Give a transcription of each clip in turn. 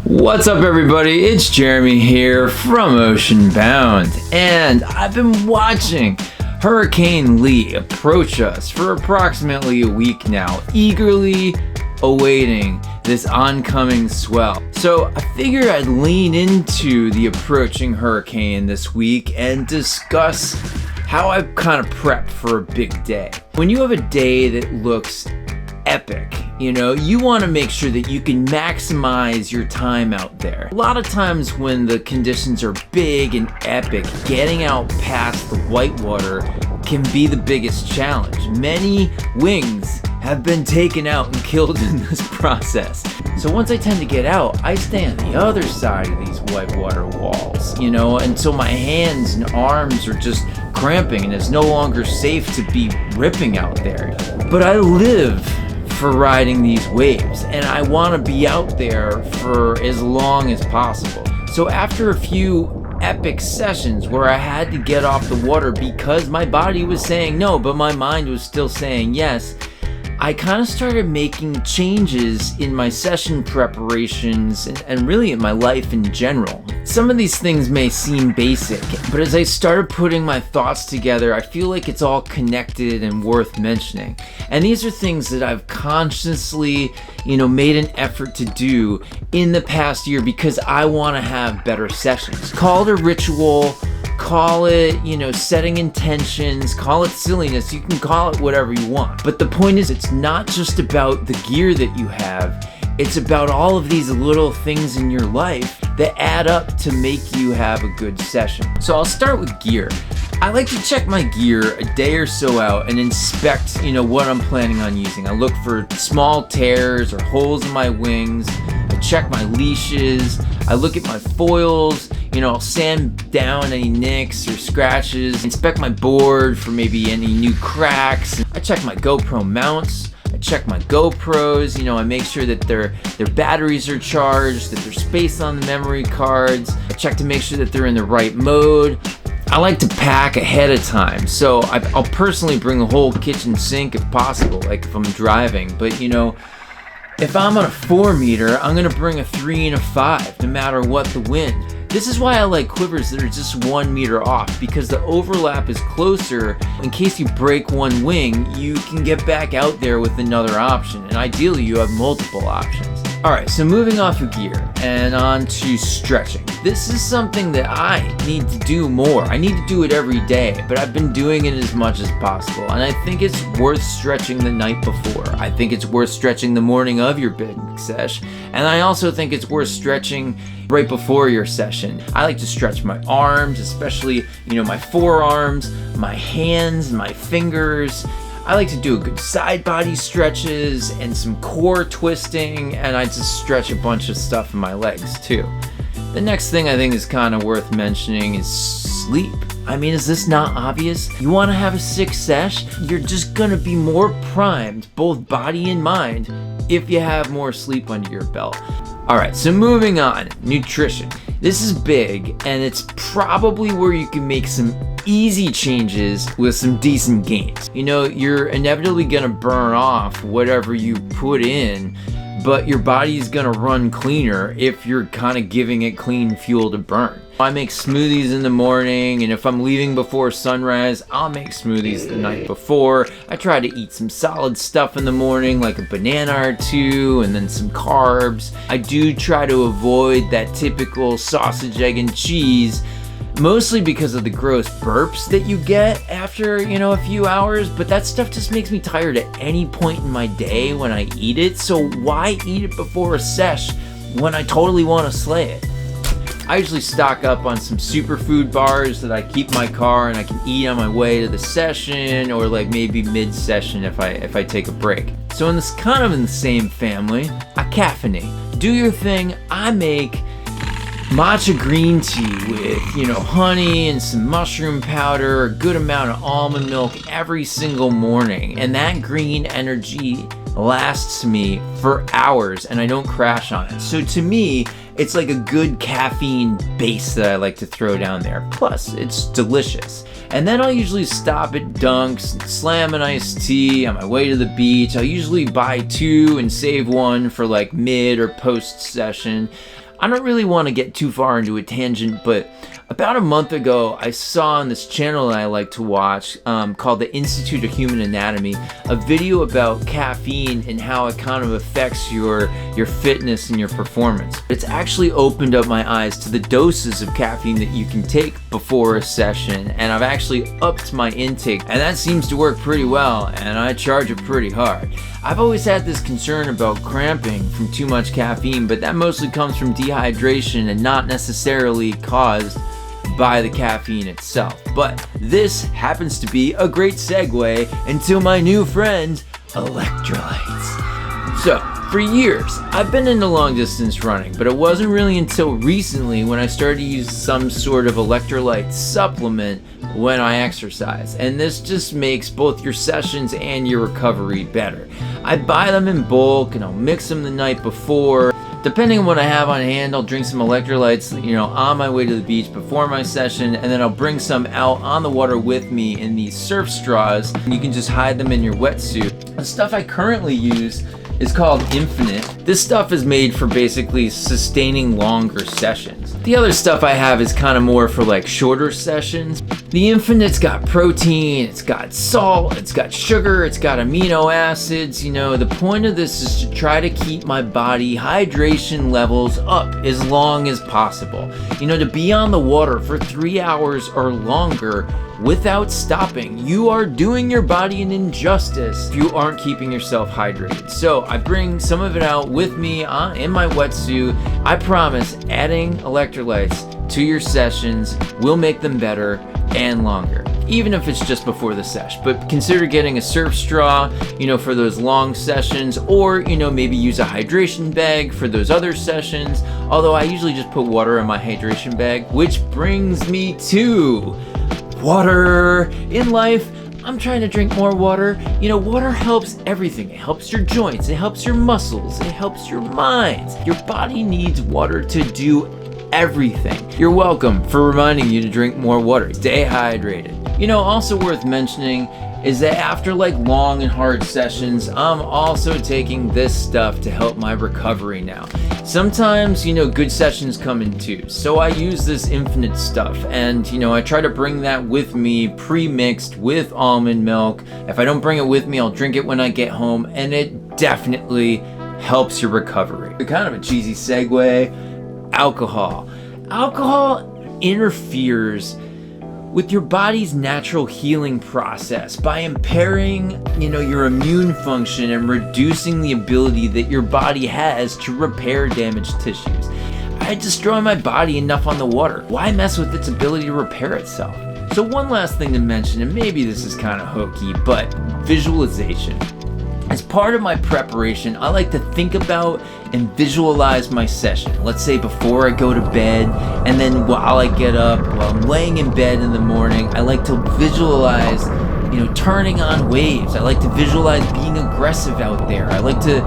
What's up, everybody? It's Jeremy here from Ocean Bound, and I've been watching Hurricane Lee approach us for approximately a week now, eagerly awaiting this oncoming swell. So I figured I'd lean into the approaching hurricane this week and discuss how I've kind of prepped for a big day. When you have a day that looks epic, you want to make sure that you can maximize your time out there. A lot of times when the conditions are big and epic, getting out past the whitewater can be the biggest challenge. Many wings have been taken out and killed in this process. So once I tend to get out, I stay on the other side of these whitewater walls, until my hands and arms are just cramping and it's no longer safe to be ripping out there. But I live for riding these waves, and I want to be out there for as long as possible. So after a few epic sessions where I had to get off the water because my body was saying no, but my mind was still saying yes, I kind of started making changes in my session preparations and really in my life in general. Some of these things may seem basic, but as I started putting my thoughts together, I feel like it's all connected and worth mentioning. And these are things that I've consciously, made an effort to do in the past year because I want to have better sessions. Call it a ritual, call it, setting intentions, call it silliness, you can call it whatever you want. But the point is, it's not just about the gear that you have, it's about all of these little things in your life that add up to make you have a good session. So I'll start with gear. I like to check my gear a day or so out and inspect, what I'm planning on using. I look for small tears or holes in my wings. I check my leashes. I look at my foils. I'll sand down any nicks or scratches. Inspect my board for maybe any new cracks. I check my GoPro mounts. I check my GoPros. I make sure that their batteries are charged, that there's space on the memory cards. I check to make sure that they're in the right mode. I like to pack ahead of time, so I'll personally bring a whole kitchen sink if possible, like if I'm driving. But if I'm on a 4 meter, I'm gonna bring a 3 and a 5, no matter what the wind. This is why I like quivers that are just 1 meter off, because the overlap is closer. In case you break one wing, you can get back out there with another option, and ideally you have multiple options. Alright, so moving off of gear and on to stretching. This is something that I need to do more. I need to do it every day, but I've been doing it as much as possible. And I think it's worth stretching the night before. I think it's worth stretching the morning of your big sesh. And I also think it's worth stretching right before your session. I like to stretch my arms, especially, my forearms, my hands, my fingers. I like to do a good side body stretches and some core twisting, and I just stretch a bunch of stuff in my legs too. The next thing I think is kind of worth mentioning is sleep. Is this not obvious? You want to have a sick sesh? You're just gonna be more primed, both body and mind, if you have more sleep under your belt. Alright, so moving on, nutrition. This is big, and it's probably where you can make some easy changes with some decent gains. You're inevitably gonna burn off whatever you put in, but your body's gonna run cleaner if you're kind of giving it clean fuel to burn. I make smoothies in the morning, and if I'm leaving before sunrise, I'll make smoothies the night before. I try to eat some solid stuff in the morning, like a banana or two, and then some carbs. I do try to avoid that typical sausage, egg, and cheese, mostly because of the gross burps that you get after, a few hours, but that stuff just makes me tired at any point in my day when I eat it, so why eat it before a sesh when I totally want to slay it? I usually stock up on some superfood bars that I keep in my car and I can eat on my way to the session, or like maybe mid-session if I take a break. So in the same family, I caffeinate. Do your thing. I make matcha green tea with, honey and some mushroom powder, a good amount of almond milk every single morning. And that green energy lasts me for hours and I don't crash on it. So to me, it's like a good caffeine base that I like to throw down there. Plus, it's delicious. And then I'll usually stop at Dunk's, slam an iced tea on my way to the beach. I'll usually buy 2 and save 1 for like mid or post session. I don't really want to get too far into a tangent, but about a month ago, I saw on this channel that I like to watch called the Institute of Human Anatomy, a video about caffeine and how it kind of affects your fitness and your performance. It's actually opened up my eyes to the doses of caffeine that you can take before a session, and I've actually upped my intake, and that seems to work pretty well, and I charge it pretty hard. I've always had this concern about cramping from too much caffeine, but that mostly comes from dehydration and not necessarily caused by the caffeine itself. But this happens to be a great segue into my new friend, electrolytes. So, for years, I've been into long distance running, but it wasn't really until recently when I started to use some sort of electrolyte supplement when I exercise. And this just makes both your sessions and your recovery better. I buy them in bulk and I'll mix them the night before. Depending on what I have on hand, I'll drink some electrolytes, on my way to the beach before my session, and then I'll bring some out on the water with me in these surf straws. You can just hide them in your wetsuit. The stuff I currently use is called Infinite. This stuff is made for basically sustaining longer sessions. The other stuff I have is kind of more for like shorter sessions. The Infinite's got protein, it's got salt, it's got sugar, it's got amino acids. The point of this is to try to keep my body hydration levels up as long as possible. To be on the water for 3 hours or longer without stopping, you are doing your body an injustice if you aren't keeping yourself hydrated. So I bring some of it out with me in my wetsuit. I promise adding electrolytes to your sessions will make them better and longer, even if it's just before the sesh. But consider getting a surf straw, for those long sessions, or, maybe use a hydration bag for those other sessions. Although I usually just put water in my hydration bag, which brings me to water. In life, I'm trying to drink more water. Water helps everything. It helps your joints, it helps your muscles, it helps your minds. Your body needs water to do everything. You're welcome for reminding you to drink more water. Stay hydrated. Also worth mentioning is that after long and hard sessions, I'm also taking this stuff to help my recovery now. Sometimes, good sessions come in twos, so I use this Infinite stuff, and, I try to bring that with me pre-mixed with almond milk. If I don't bring it with me, I'll drink it when I get home, and it definitely helps your recovery. Kind of a cheesy segue, alcohol. Alcohol interferes with your body's natural healing process by impairing, your immune function and reducing the ability that your body has to repair damaged tissues. I destroy my body enough on the water. Why mess with its ability to repair itself? So one last thing to mention, and maybe this is kind of hokey, but visualization. As part of my preparation, I like to think about and visualize my session. Let's say before I go to bed, and then while I get up, while I'm laying in bed in the morning, I like to visualize, turning on waves. I like to visualize being aggressive out there. I like to,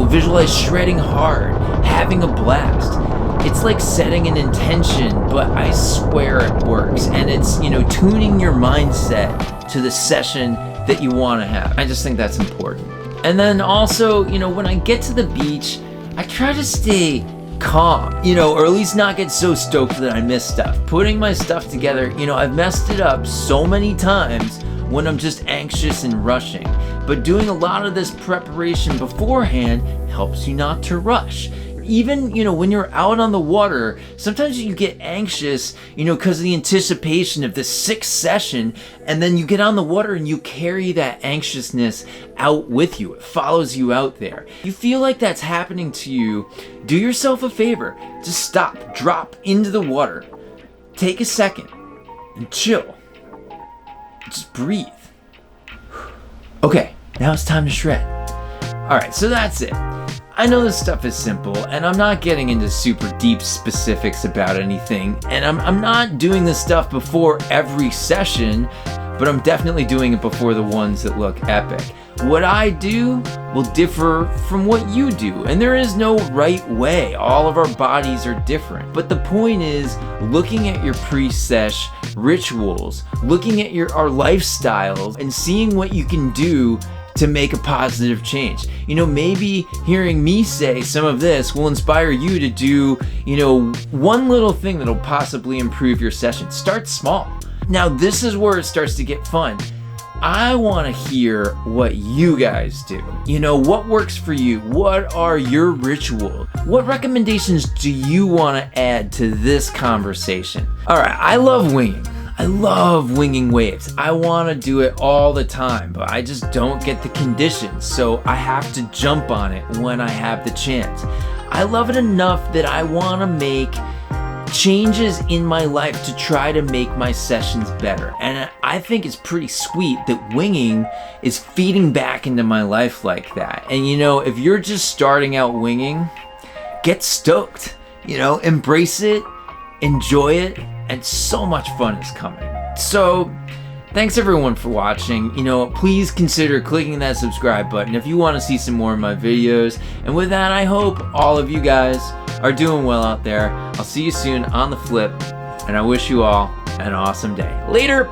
visualize shredding hard, having a blast. It's like setting an intention, but I swear it works. And it's, tuning your mindset to the session that you want to have. I just think that's important. And then also, when I get to the beach, I try to stay calm, or at least not get so stoked that I miss stuff. Putting my stuff together, I've messed it up so many times when I'm just anxious and rushing. But doing a lot of this preparation beforehand helps you not to rush. Even, when you're out on the water, sometimes you get anxious, because of the anticipation of the 6th session, and then you get on the water and you carry that anxiousness out with you. It follows you out there. You feel like that's happening to you, do yourself a favor. Just stop, drop into the water, take a second, and chill. Just breathe. Okay, now it's time to shred. Alright, so that's it. I know this stuff is simple, and I'm not getting into super deep specifics about anything, and I'm not doing this stuff before every session, but I'm definitely doing it before the ones that look epic. What I do will differ from what you do, and there is no right way. All of our bodies are different. But the point is, looking at your pre-sesh rituals, looking at our lifestyles, and seeing what you can do to make a positive change. You know, maybe hearing me say some of this will inspire you to do, you know, one little thing that'll possibly improve your session. Start small. Now, this is where it starts to get fun. I want to hear what you guys do. You know, what works for you? What are your rituals? What recommendations do you want to add to this conversation? All right, I love winging. I love winging waves. I want to do it all the time, but I just don't get the conditions, so I have to jump on it when I have the chance. I love it enough that I want to make changes in my life to try to make my sessions better. And I think it's pretty sweet that winging is feeding back into my life like that. And you know, if you're just starting out winging, get stoked. You know, embrace it, enjoy it, and so much fun is coming. So thanks everyone for watching. You know, please consider clicking that subscribe button if you want to see some more of my videos. And with that, I hope all of you guys are doing well out there. I'll see you soon on the flip, and I wish you all an awesome day. Later!